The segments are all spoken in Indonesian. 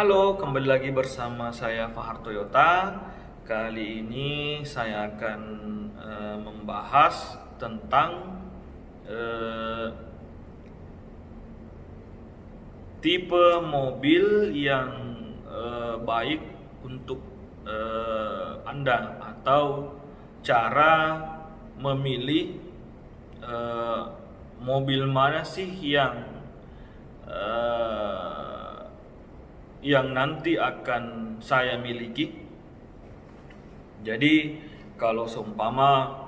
Halo, kembali lagi bersama saya Fahar Toyota. Kali ini saya akan membahas tentang eh, tipe mobil yang baik untuk Anda, atau cara memilih eh, mobil mana sih yang nanti akan saya miliki. Jadi kalau seumpama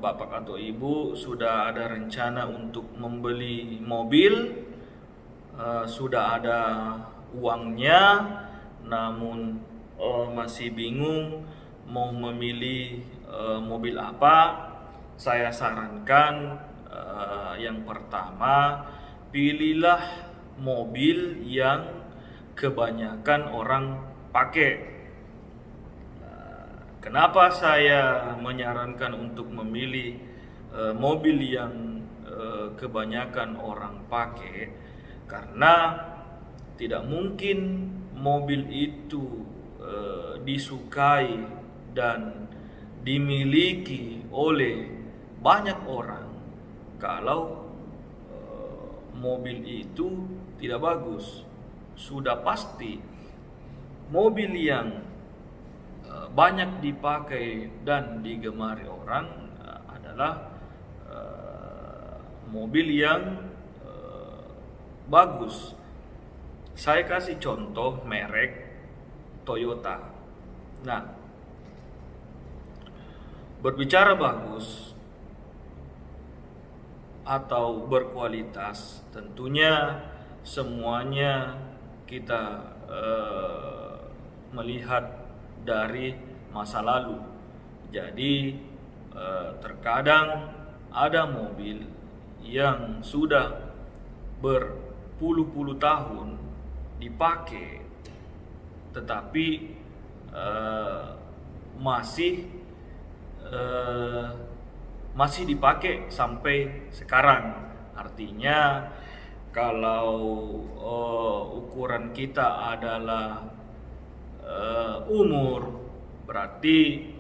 bapak atau ibu sudah ada rencana untuk membeli mobil, sudah ada uangnya, namun masih bingung mau memilih mobil apa, saya sarankan yang pertama, pilihlah mobil yang kebanyakan orang pakai. Kenapa saya menyarankan untuk memilih mobil yang kebanyakan orang pakai? Karena tidak mungkin mobil itu disukai dan dimiliki oleh banyak orang kalau mobil itu tidak bagus. Sudah pasti mobil yang banyak dipakai dan digemari orang adalah mobil yang bagus. Saya kasih contoh merek Toyota. Nah, berbicara bagus atau berkualitas, tentunya semuanya kita melihat dari masa lalu. Jadi terkadang ada mobil yang sudah berpuluh-puluh tahun dipakai, tetapi masih dipakai sampai sekarang. Artinya kalau ukuran kita adalah umur, berarti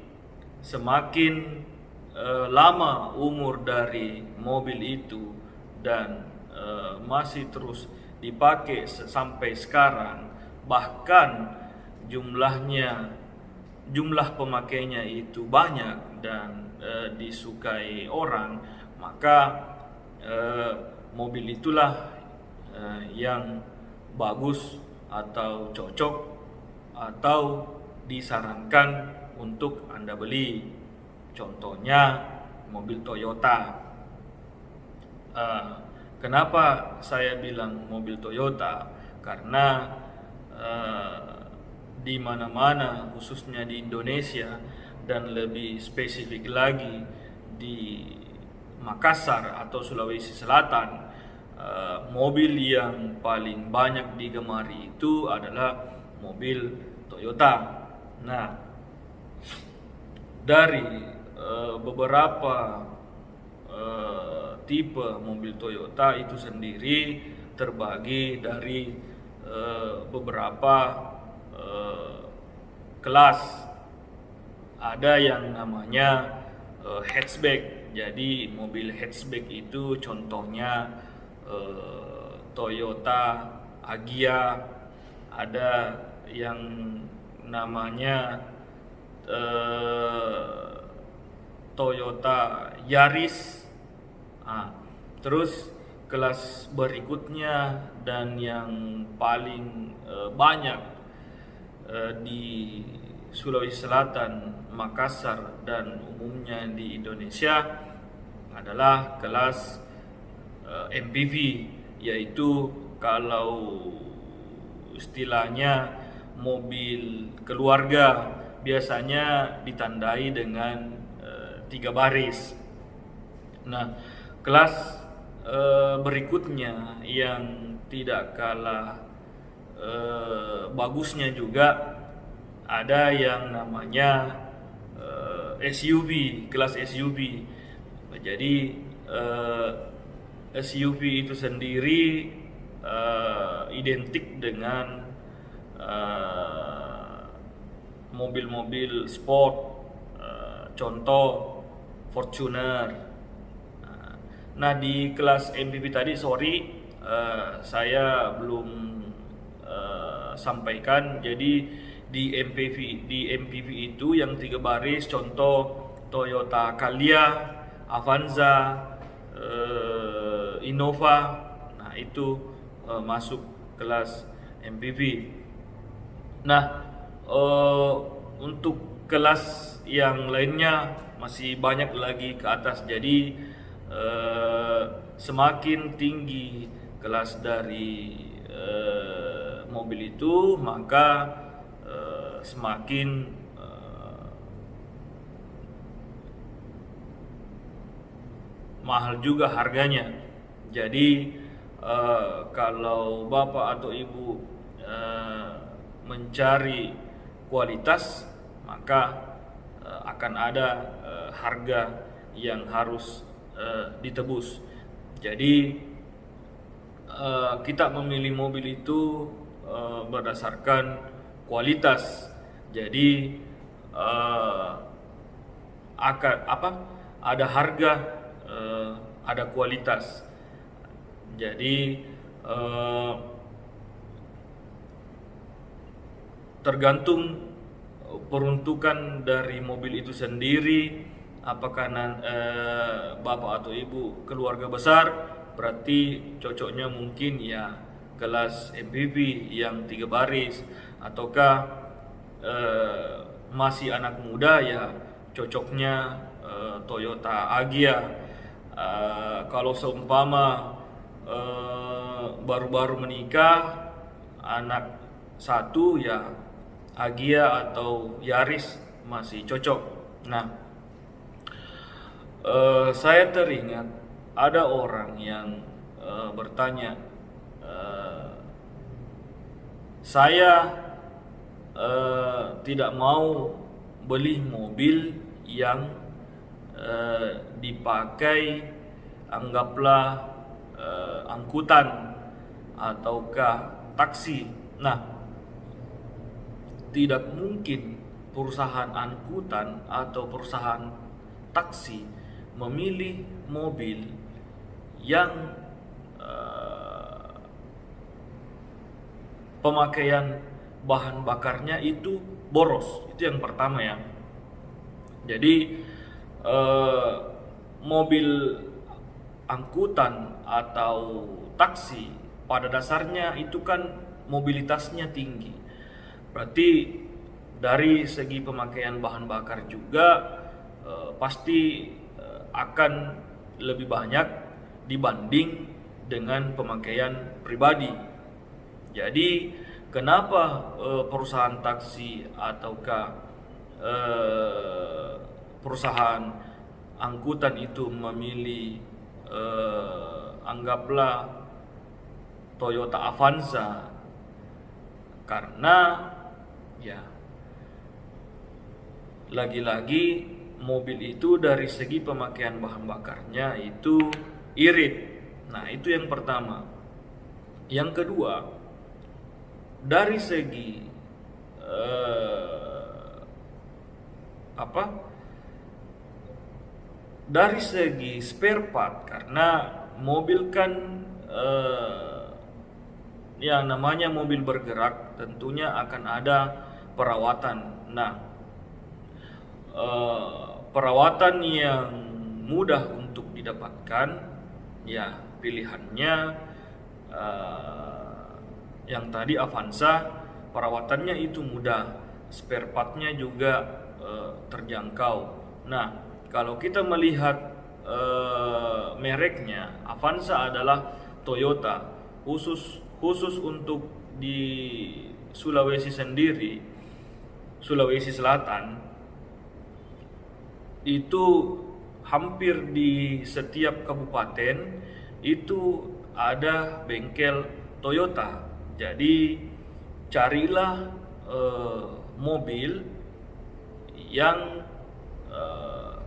semakin lama umur dari mobil itu dan masih terus dipakai sampai sekarang, bahkan jumlah pemakainya itu banyak dan disukai orang, maka mobil itulah yang bagus atau cocok atau disarankan untuk Anda beli. Contohnya mobil Toyota. Kenapa saya bilang mobil Toyota? Karena di mana-mana, khususnya di Indonesia dan lebih spesifik lagi di Makassar atau Sulawesi Selatan, mobil yang paling banyak digemari itu adalah mobil Toyota. Nah, dari beberapa tipe mobil Toyota itu sendiri terbagi dari beberapa kelas. Ada yang namanya hatchback. Jadi mobil hatchback itu contohnya Toyota Agya, ada yang namanya Toyota Yaris. Terus kelas berikutnya dan yang paling banyak di Sulawesi Selatan, Makassar, dan umumnya di Indonesia adalah kelas MPV, yaitu kalau istilahnya mobil keluarga, biasanya ditandai dengan 3 baris. Nah, kelas berikutnya yang tidak kalah bagusnya juga ada yang namanya SUV, kelas SUV. Jadi SUV itu sendiri identik dengan mobil-mobil sport, contoh Fortuner. Nah, di kelas MPV tadi, saya belum sampaikan. Jadi di MPV itu yang 3 baris, contoh Toyota Calya, Avanza, Innova. Nah, itu masuk kelas MPV. Nah, untuk kelas yang lainnya masih banyak lagi ke atas. Jadi semakin tinggi kelas dari mobil itu, maka semakin mahal juga harganya. Jadi kalau bapak atau ibu mencari kualitas, maka akan ada harga yang harus ditebus. Jadi kita memilih mobil itu berdasarkan kualitas. Jadi ada harga, ada kualitas. Jadi tergantung peruntukan dari mobil itu sendiri. Apakah bapak atau ibu keluarga besar, berarti cocoknya mungkin ya kelas MPV yang 3 baris, ataukah masih anak muda, ya cocoknya Toyota Agya. Kalau seumpama baru-baru menikah, anak 1, ya Agya atau Yaris masih cocok. Nah, saya teringat ada orang yang bertanya, saya tidak mau beli mobil yang dipakai, anggaplah angkutan ataukah taksi. Nah, tidak mungkin perusahaan angkutan atau perusahaan taksi memilih mobil yang pemakaian bahan bakarnya itu boros. Itu yang pertama ya. Jadi mobil angkutan atau taksi pada dasarnya itu kan mobilitasnya tinggi. Berarti dari segi pemakaian bahan bakar juga pasti akan lebih banyak dibanding dengan pemakaian pribadi. Jadi kenapa perusahaan taksi ataukah perusahaan angkutan itu memilih anggaplah Toyota Avanza? Karena ya lagi-lagi mobil itu dari segi pemakaian bahan bakarnya itu irit. Nah, itu yang pertama. Yang kedua, dari segi dari segi spare part, karena mobil kan yang namanya mobil bergerak tentunya akan ada perawatan. Nah, perawatan yang mudah untuk didapatkan, ya pilihannya yang tadi Avanza, perawatannya itu mudah, spare partnya juga terjangkau. Nah, kalau kita melihat mereknya, Avanza adalah Toyota, khusus untuk di Sulawesi sendiri, Sulawesi Selatan, itu hampir di setiap kabupaten itu ada bengkel Toyota. Jadi carilah mobil yang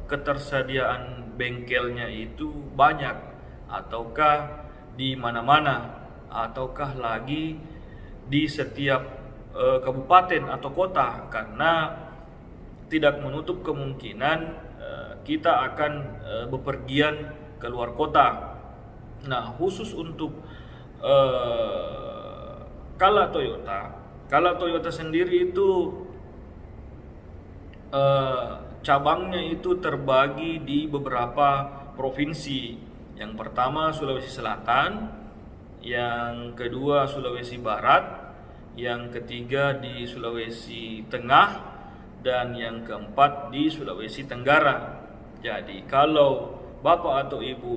ketersediaan bengkelnya itu banyak, ataukah di mana-mana, ataukah lagi di setiap kabupaten atau kota, karena tidak menutup kemungkinan kita akan bepergian keluar kota. Nah, khusus untuk Kala Toyota sendiri itu cabangnya itu terbagi di beberapa provinsi. Yang pertama Sulawesi Selatan, yang kedua Sulawesi Barat, yang ketiga di Sulawesi Tengah, dan yang keempat di Sulawesi Tenggara. Jadi kalau Bapak atau Ibu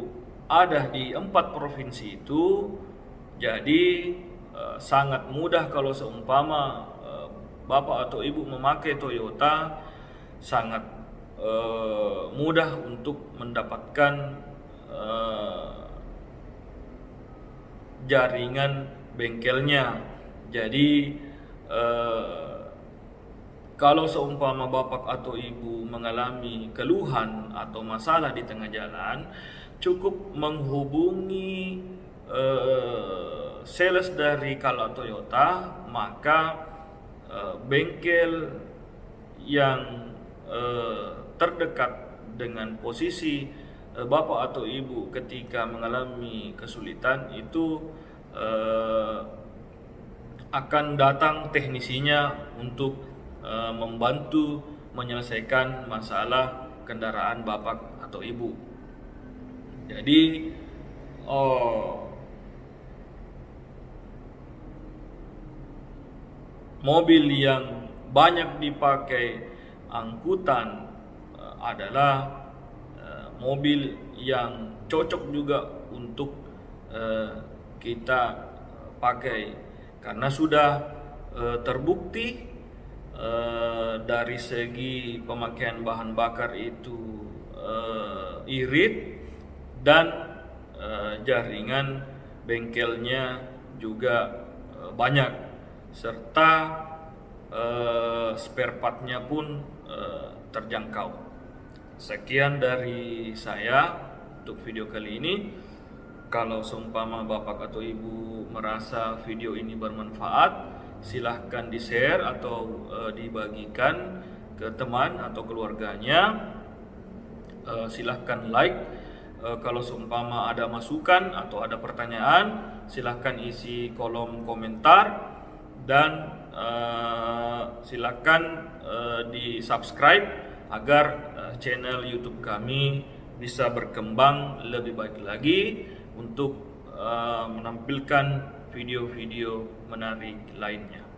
ada di 4 provinsi itu, jadi sangat mudah kalau seumpama Bapak atau Ibu memakai Toyota, sangat mudah untuk mendapatkan jaringan bengkelnya. Jadi kalau seumpama Bapak atau Ibu mengalami keluhan atau masalah di tengah jalan, cukup menghubungi sales dari Kala Toyota, maka bengkel yang terdekat dengan posisi Bapak atau Ibu ketika mengalami kesulitan itu akan datang teknisinya untuk membantu menyelesaikan masalah kendaraan Bapak atau Ibu. Jadi mobil yang banyak dipakai angkutan adalah mobil yang cocok juga untuk kita pakai, karena sudah terbukti dari segi pemakaian bahan bakar itu irit, dan jaringan bengkelnya juga banyak, serta spare partnya pun terjangkau. Sekian dari saya untuk video kali ini. Kalau seumpama Bapak atau Ibu merasa video ini bermanfaat, silahkan di-share atau dibagikan ke teman atau keluarganya. Silahkan like. Kalau seumpama ada masukan atau ada pertanyaan, silahkan isi kolom komentar, dan silahkan di-subscribe agar channel YouTube kami bisa berkembang lebih baik lagi untuk menampilkan video-video menarik lainnya.